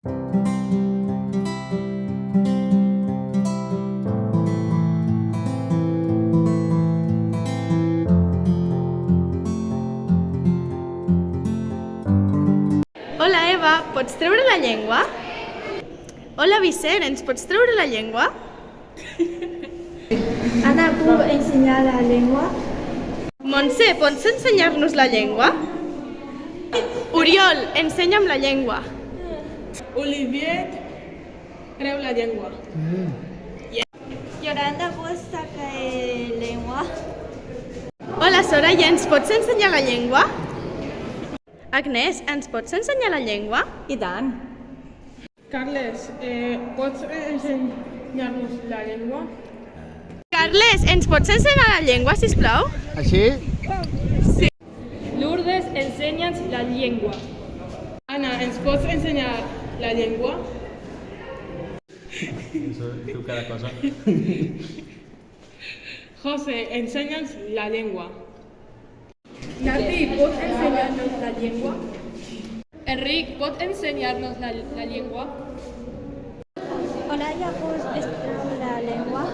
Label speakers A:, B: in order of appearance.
A: Hola, Eva, pots treure la llengua? Hola, Vicent, ens pots treure la llengua?
B: Ana, ¿puedo enseñar la lengua?
A: Montse, pots ensenyar-nos la llengua? Oriol, ensenya'm la llengua.
C: Olivier, treu la llengua.
B: Yolanda, ¿puedes sacar lengua?
A: Hola, Soraya, ens pots ensenyar la llengua? Agnès, ens pots ensenyar la llengua?
B: I tant.
C: Carles, pots ensenyar-nos la llengua?
A: Carles, ens pots ensenyar la llengua, sisplau?
D: Així?
E: Lourdes, ensenya'ns la llengua.
C: Anna, ens pots ensenyar la llengua?
D: Eso diu cada cosa.
C: José, ensenya'ns la llengua.
E: Nati, ¿pots ensenyar-nos la llengua? Enric, ¿pots ensenyar-nos la llengua?
B: Hola, ¿ya puedes explicar la lengua?